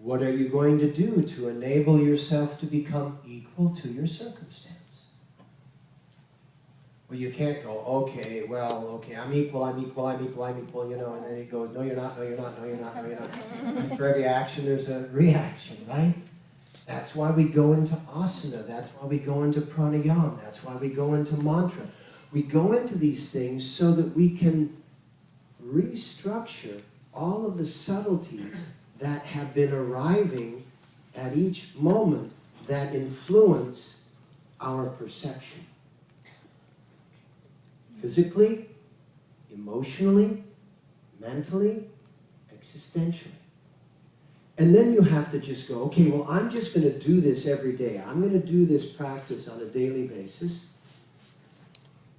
What are you going to do to enable yourself to become equal to your circumstance? Well, you can't go, okay, I'm equal, you know, and then he goes, no, you're not, no, you're not, no, you're not, no, you're not. And for every action, there's a reaction, right? That's why we go into asana. That's why we go into pranayama. That's why we go into mantra. We go into these things so that we can restructure all of the subtleties that have been arriving at each moment that influence our perception. Physically, emotionally, mentally, existentially. And then you have to just go, okay, well, I'm just going to do this every day. I'm going to do this practice on a daily basis.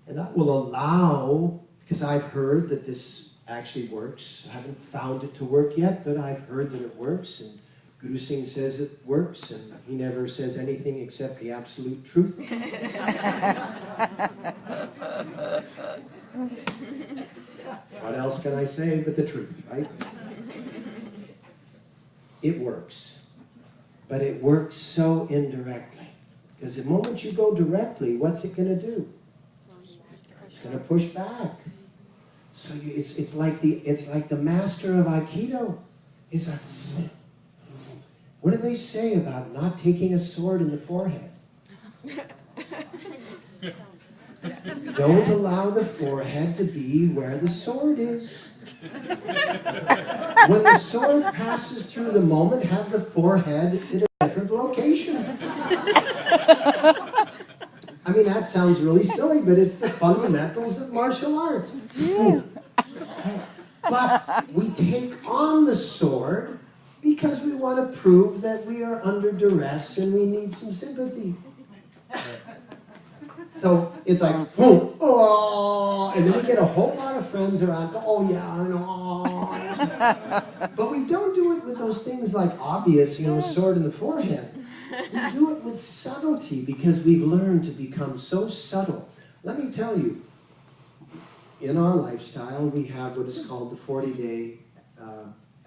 And I will allow, because I've heard that this actually works. I haven't found it to work yet, but I've heard that it works. And Guru Singh says it works, and he never says anything except the absolute truth. What else can I say but the truth, right? It works. But it works so indirectly. Because the moment you go directly, what's it going to do? It's going to push back. So it's like the master of Aikido. It's like, what do they say about not taking a sword in the forehead? Don't allow the forehead to be where the sword is. When the sword passes through the moment, have the forehead in a different location. I mean, that sounds really silly, but it's the fundamentals of martial arts. But we take on the sword because we want to prove that we are under duress and we need some sympathy. So it's like, boom, oh, and then we get a whole lot of friends around, oh yeah, I know. But we don't do it with those things like obvious, you know, sword in the forehead. We do it with subtlety because we've learned to become so subtle. Let me tell you, in our lifestyle, we have what is called the 40-day,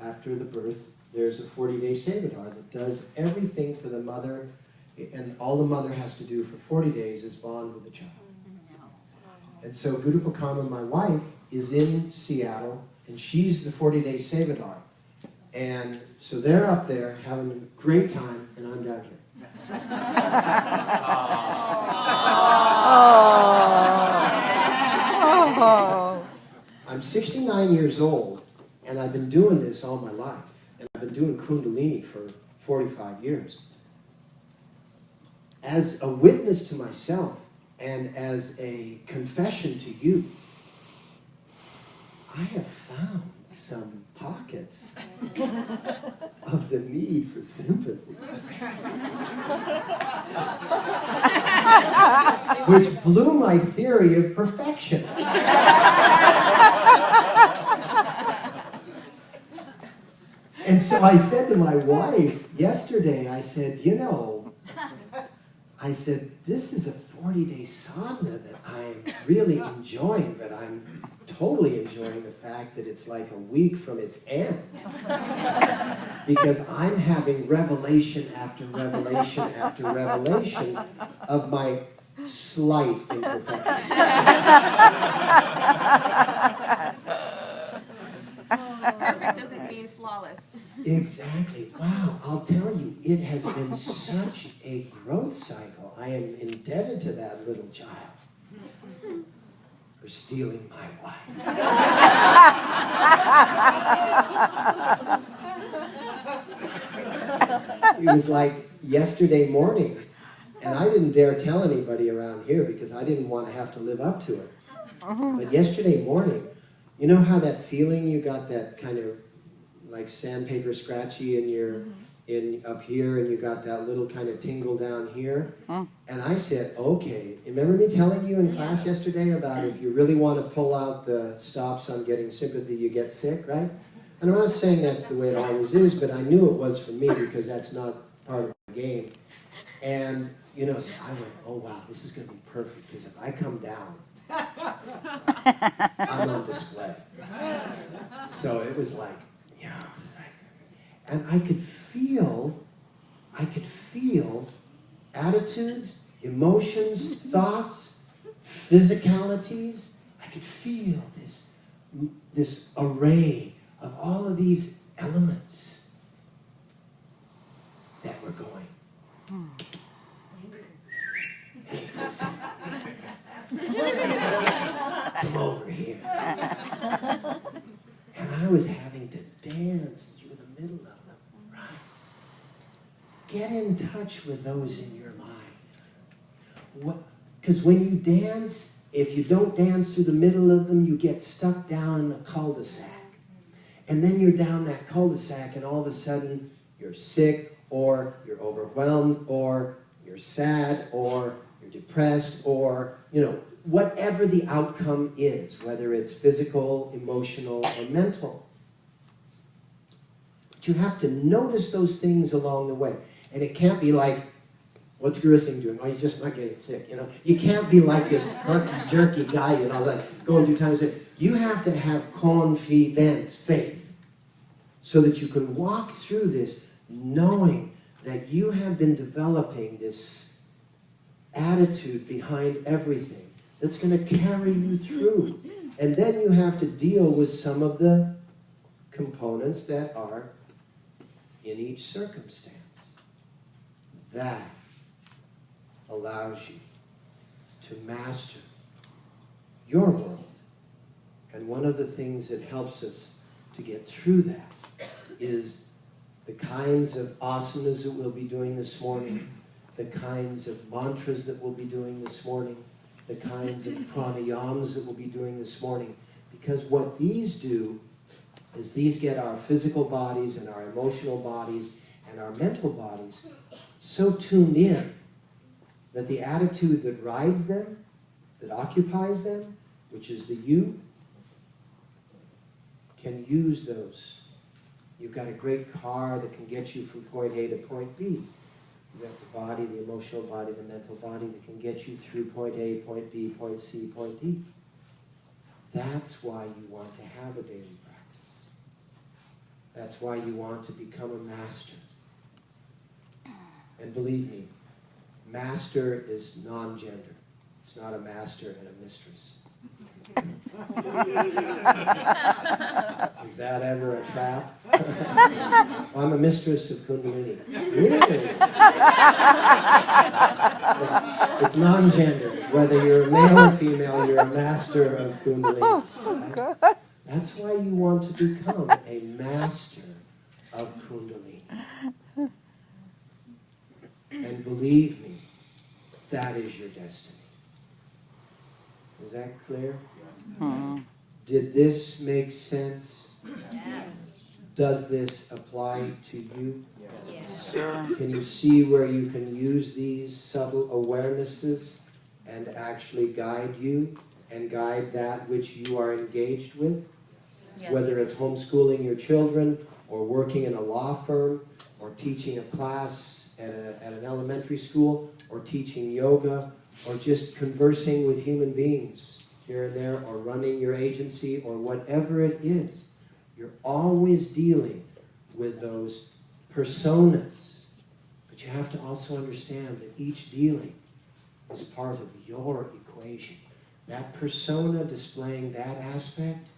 after the birth, there's a 40-day Sevadar that does everything for the mother, and all the mother has to do for 40 days is bond with the child. And so Guru Pakama, my wife, is in Seattle, and she's the 40-day Sevadar. And so they're up there having a great time, and I'm down here. I'm 69 years old, and I've been doing this all my life. And I've been doing Kundalini for 45 years. As a witness to myself, and as a confession to you, I have found some pockets of the need for sympathy. Which blew my theory of perfection. And so I said to my wife yesterday, I said, you know, this is a 40-day sadhana that I'm really enjoying, but I'm totally enjoying the fact that it's like a week from its end. Because I'm having revelation after revelation after revelation of my slight imperfection. Perfect doesn't mean flawless. Exactly. Wow, I'll tell you, it has been such a growth cycle. I am indebted to that little child for stealing my wife. It was like yesterday morning, and I didn't dare tell anybody around here because I didn't want to have to live up to it. But yesterday morning, you know how that feeling you got, that kind of like sandpaper scratchy in your up here, and you got that little kind of tingle down here? And I said, okay, remember me telling you in class yesterday about if you really want to pull out the stops on getting sympathy, you get sick, right? And I'm not saying that's the way it always is, but I knew it was for me because that's not part of the game. And, you know, so I went, oh wow, this is going to be perfect, because if I come down, I'm on display. So it was like, yeah. And I could feel attitudes, emotions, thoughts, physicalities. I could feel this array of all of these elements that were going. Hey, listen. Come over here. And I was having to dance through the middle of them, right? Get in touch with those in your life. Because when you dance, if you don't dance through the middle of them, you get stuck down in a cul-de-sac. And then you're down that cul-de-sac, and all of a sudden, you're sick, or you're overwhelmed, or you're sad, or you're depressed, or, whatever the outcome is, whether it's physical, emotional, or mental. But you have to notice those things along the way. And it can't be like, what's Guru Singh doing? Oh, he's just not getting sick, You can't be like this jerky guy, like going through times. You have to have confidence, faith, so that you can walk through this knowing that you have been developing this attitude behind everything that's going to carry you through. And then you have to deal with some of the components that are in each circumstance. That allows you to master your world. And one of the things that helps us to get through that is the kinds of asanas that we'll be doing this morning, the kinds of mantras that we'll be doing this morning, the kinds of pranayams that we'll be doing this morning. Because what these do is these get our physical bodies and our emotional bodies and our mental bodies so tuned in that the attitude that rides them, that occupies them, which is the you, can use those. You've got a great car that can get you from point A to point B. You've got the body, the emotional body, the mental body that can get you through point A, point B, point C, point D. That's why you want to have a daily practice. That's why you want to become a master. And believe me, master is non-gender. It's not a master and a mistress. Is that ever a trap? Well, I'm a mistress of Kundalini. Really? It's non-gender. Whether you're male or female, you're a master of Kundalini. Right? That's why you want to become a master of Kundalini. And believe me, that is your destiny. Is that clear? Yes. Did this make sense? Yes. Does this apply to you? Yes. Sure. Can you see where you can use these subtle awarenesses and actually guide you and guide that which you are engaged with? Yes. Whether it's homeschooling your children or working in a law firm or teaching a class at an elementary school or teaching yoga or just conversing with human beings here and there, or running your agency, or whatever it is, you're always dealing with those personas. But you have to also understand that each dealing is part of your equation. That persona displaying that aspect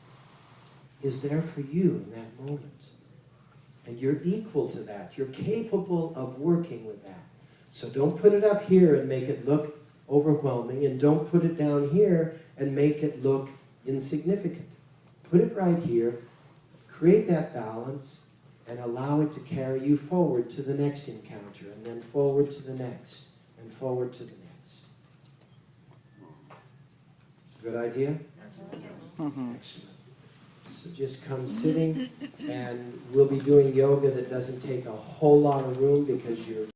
is there for you in that moment. And you're equal to that. You're capable of working with that. So don't put it up here and make it look overwhelming, and don't put it down here and make it look insignificant. Put it right here, create that balance, and allow it to carry you forward to the next encounter, and then forward to the next, and forward to the next. Good idea? Excellent. So just come sitting, and we'll be doing yoga that doesn't take a whole lot of room because you're